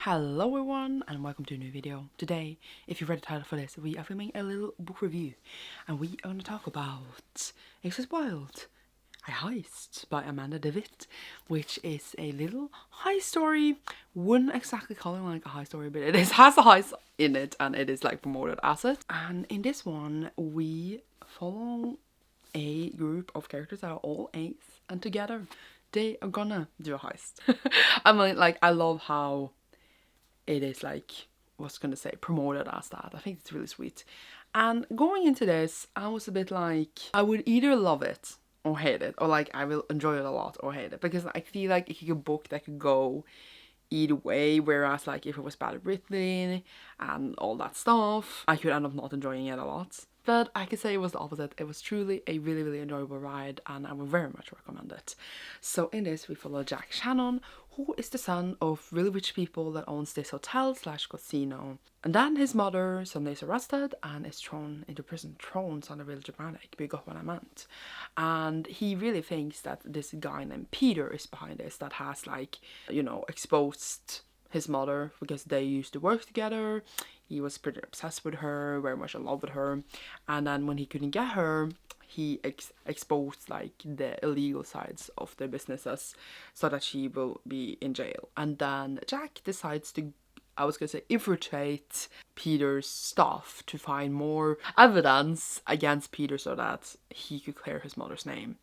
Hello everyone and welcome to a new video. Today, if you read the title for this, we are filming a little book review and we are going to talk about Wild, a Heist by Amanda DeWitt, which is a little heist story. Wouldn't exactly call it like a heist story, but has a heist in it and it is like promoted as it. And in this one, we follow a group of characters that are all A's and together they are gonna do a heist. I mean, like, I love how it is like, what's gonna say, promoted as that. I think it's really sweet. And going into this, I was a bit like, I would either love it or hate it, or like I will enjoy it a lot or hate it, because I feel like it's a book that could go either way. Whereas like if it was bad written and all that stuff, I could end up not enjoying it a lot. But I could say it was the opposite. It was truly a really enjoyable ride and I would very much recommend it. So in this we follow Jack Shannon, who is the son of really rich people that owns this hotel slash casino. And then his mother suddenly is arrested and is thrown into prison. Thrown sounded really dramatic, but you got what I meant. And he really thinks that this guy named Peter is behind this, that has like, you know, exposed his mother because they used to work together. He was pretty obsessed with her, very much in love with her. And then when he couldn't get her, he exposed like the illegal sides of the businesses so that she will be in jail. And then Jack decides to, I was gonna say, infiltrate Peter's stuff to find more evidence against Peter so that he could clear his mother's name.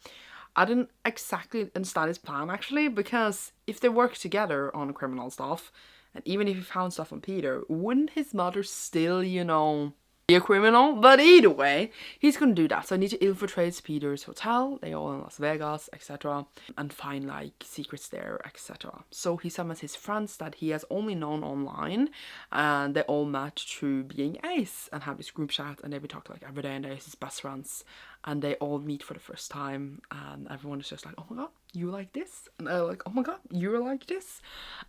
I didn't exactly understand his plan actually, because if they work together on criminal stuff, and even if he found stuff on Peter, wouldn't his mother still, you know, be a criminal? But either way, he's gonna do that. So I need to infiltrate Peter's hotel, they all in Las Vegas, etc. and find like secrets there, etc. So he summons his friends that he has only known online, and they all met through being Ace and have this group chat, and they be talking like every day, and they're his best friends, and they all meet for the first time, and everyone is just like, oh my god, you like this? And they're like, oh my god, you're like this?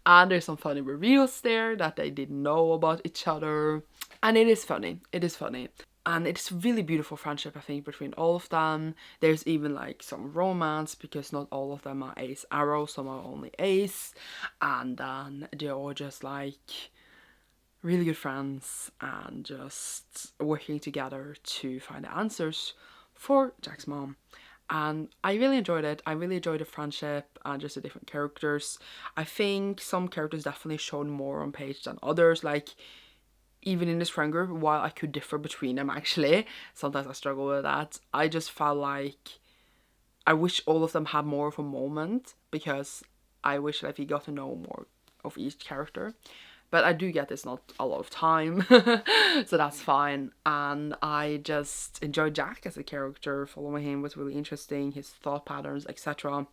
And there's some funny reveals there that they didn't know about each other. And it is funny. It is funny. And it's really beautiful friendship, I think, between all of them. There's even like some romance because not all of them are Ace Arrow, some are only Ace. And then they're all just like really good friends and just working together to find the answers for Jack's mom. And I really enjoyed it. I really enjoyed the friendship and just the different characters. I think some characters definitely showed more on page than others. Like, even in this friend group, while I could differ between them actually, sometimes I struggle with that, I just felt like I wish all of them had more of a moment, because I wish that we got to know more of each character. But I do get this not a lot of time, so that's fine. And I just enjoyed Jack as a character. Following him was really interesting, his thought patterns, etc.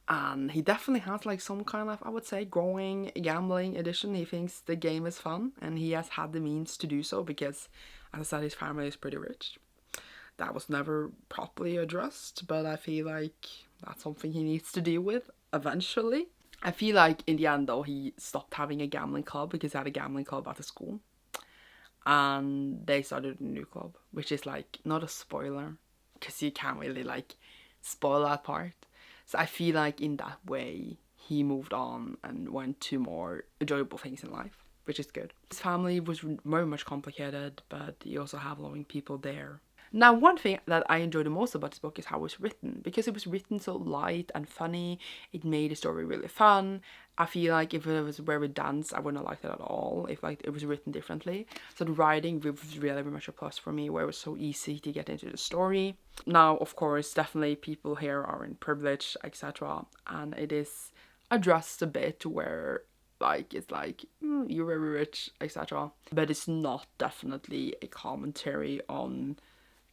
And he definitely has like some kind of, I would say, growing gambling addiction. He thinks the game is fun and he has had the means to do so because, as I said, his family is pretty rich. That was never properly addressed, but I feel like that's something he needs to deal with eventually. I feel like in the end though, he stopped having a gambling club because he had a gambling club at the school. And they started a new club, which is like not a spoiler because you can't really like spoil that part. So I feel like in that way, he moved on and went to more enjoyable things in life, which is good. His family was very much complicated, but you also have loving people there. Now, one thing that I enjoyed the most about this book is how it was written, because it was written so light and funny. It made the story really fun. I feel like if it was very dense, I wouldn't have liked it at all, if like it was written differently. So the writing was really very much a plus for me, where it was so easy to get into the story. Now, of course, definitely people here are in privilege, etc. And it is addressed a bit where like it's like you're very rich, etc. But it's not definitely a commentary on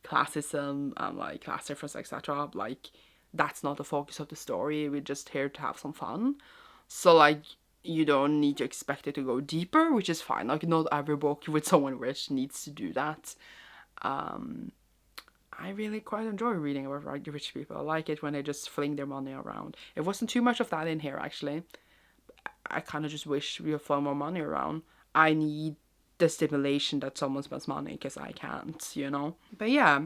classism and like class difference, etc. Like, that's not the focus of the story. We're just here to have some fun. So like, you don't need to expect it to go deeper, which is fine. Like, not every book with someone rich needs to do that. I really quite enjoy reading about like rich people. I like it when they just fling their money around. It wasn't too much of that in here actually. I kind of just wish we would throw more money around. I need the stimulation that someone spends money because I can't, you know. But yeah,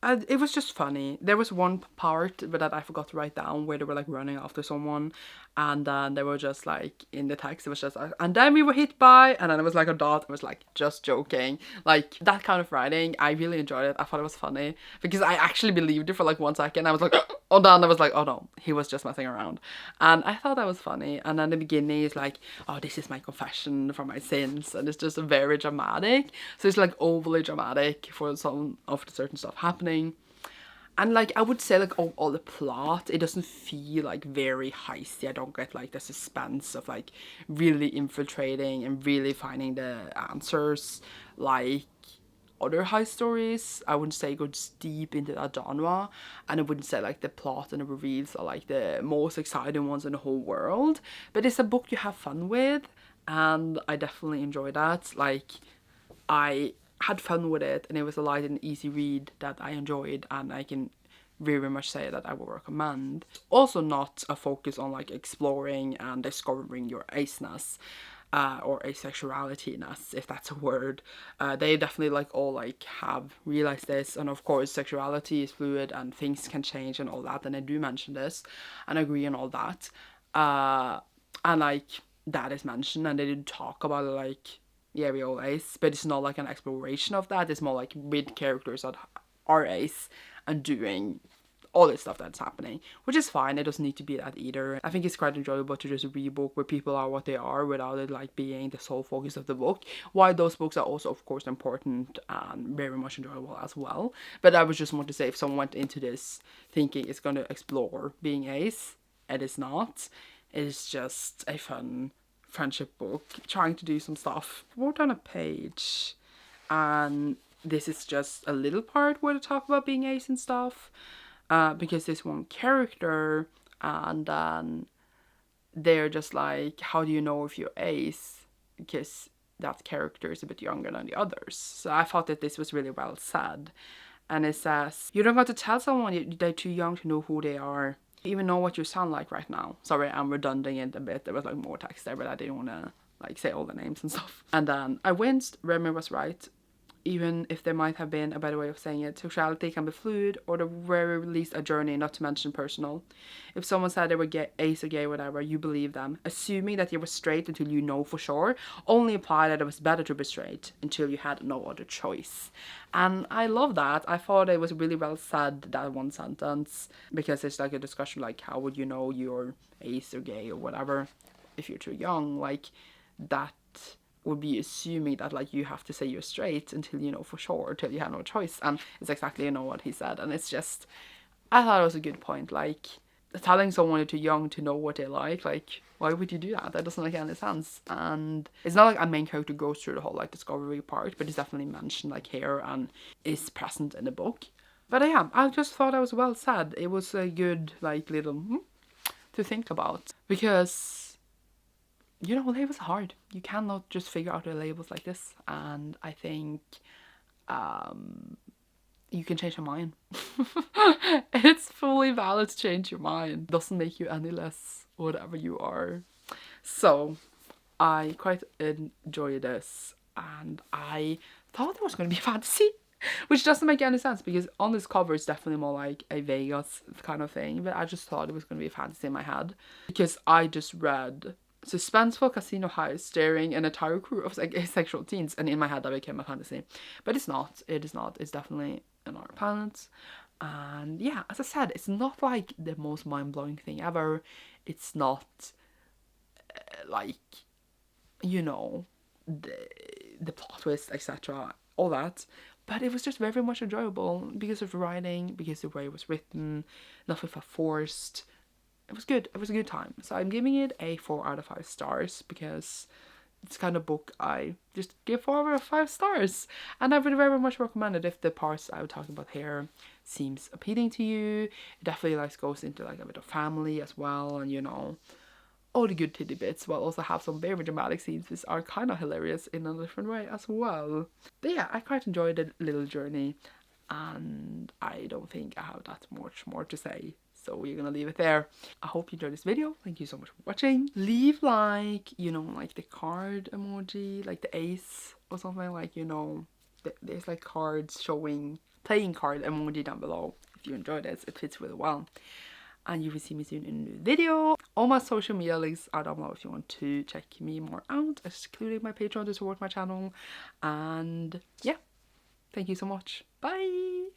It was just funny. There was one part but that I forgot to write down where they were like running after someone, and then they were just like in the text. It was just like, and then we were hit by, and then it was like a dot. It was like just joking, like that kind of writing. I really enjoyed it. I thought it was funny because I actually believed it for like 1 second. I was like, oh, then I was like, oh no, he was just messing around, and I thought that was funny. And then the beginning is like, oh, this is my confession for my sins, and it's just very dramatic. So it's like overly dramatic for some of the certain stuff happening. And like I would say like all the plot, it doesn't feel like very heisty. I don't get like the suspense of like really infiltrating and really finding the answers like other heist stories. I wouldn't say it goes deep into that genre, and I wouldn't say like the plot and the reveals are like the most exciting ones in the whole world. But it's a book you have fun with, and I definitely enjoy that. Like I had fun with it, and it was a light and easy read that I enjoyed, and I can very much say that I would recommend. Also not a focus on like exploring and discovering your aceness, or asexuality-ness, if that's a word. They definitely like all like have realized this, and of course sexuality is fluid and things can change and all that, and I do mention this and agree on all that. And like that is mentioned, and they did talk about it like, yeah, we all ace, but it's not like an exploration of that. It's more like with characters that are ace and doing all this stuff that's happening, which is fine. It doesn't need to be that either. I think it's quite enjoyable to just read a book where people are what they are without it like being the sole focus of the book. While those books are also of course important and very much enjoyable as well. But I was just want to say, if someone went into this thinking it's going to explore being ace, it is not. It is just a fun friendship book trying to do some stuff. I wrote on a page, and this is just a little part where they talk about being ace and stuff, because there's one character, and then they're just like, how do you know if you're ace, because that character is a bit younger than the others. So I thought that this was really well said, and it says, you don't got to tell someone they're too young to know who they are. You even know what you sound like right now. Sorry, I'm redundant it a bit. There was like more text there, but I didn't want to like say all the names and stuff. And then I winced. Remy was right. Even if there might have been a better way of saying it, sexuality can be fluid, or the very least a journey, not to mention personal. If someone said they were gay, ace or gay, whatever, you believe them. Assuming that you were straight until you know for sure only apply that it was better to be straight until you had no other choice. And I love that. I thought it was really well said, that one sentence, because it's like a discussion like, how would you know you're ace or gay or whatever if you're too young? Like that would be assuming that like you have to say you're straight until you know for sure, until you have no choice. And it's exactly, you know, what he said. And it's just, I thought it was a good point. Like telling someone you're too young to know what they like why would you do that? That doesn't make any sense. And it's not like a main character goes through the whole like discovery part, but it's definitely mentioned like here and is present in the book. But yeah, I just thought that was well said. It was a good like little to think about, because you know, labels are hard. You cannot just figure out the labels like this. And I think you can change your mind. It's fully valid to change your mind. Doesn't make you any less whatever you are. So I quite enjoy this, and I thought it was going to be fantasy, which doesn't make any sense because on this cover it's definitely more like a Vegas kind of thing, but I just thought it was going to be fantasy in my head because I just read suspenseful casino heist starring an entire crew of asexual teens, and in my head that became a fantasy. But it's not. It is not. It's definitely in our palette. And yeah, as I said, it's not like the most mind-blowing thing ever. It's not like, you know, the plot twist, etc., all that. But it was just very much enjoyable because of the writing, because the way it was written, nothing felt forced. It was good. It was a good time. So I'm giving it a 4 out of 5 stars because it's the kind of book I just give 4 out of 5 stars. And I would very much recommend it if the parts I was talking about here seems appealing to you. It definitely like goes into like a bit of family as well, and you know, all the good tiddy bits, while also have some very dramatic scenes which are kind of hilarious in a different way as well. But yeah, I quite enjoyed the little journey, and I don't think I have that much more to say. So we're gonna leave it there. I hope you enjoyed this video. Thank you so much for watching. Leave like, you know, like the card emoji, like the ace or something, like, you know, there's like cards showing playing card emoji down below if you enjoyed this. It fits really well. And you will see me soon in a new video. All my social media links are down below if you want to check me more out, including my Patreon to support my channel. And yeah, thank you so much. Bye!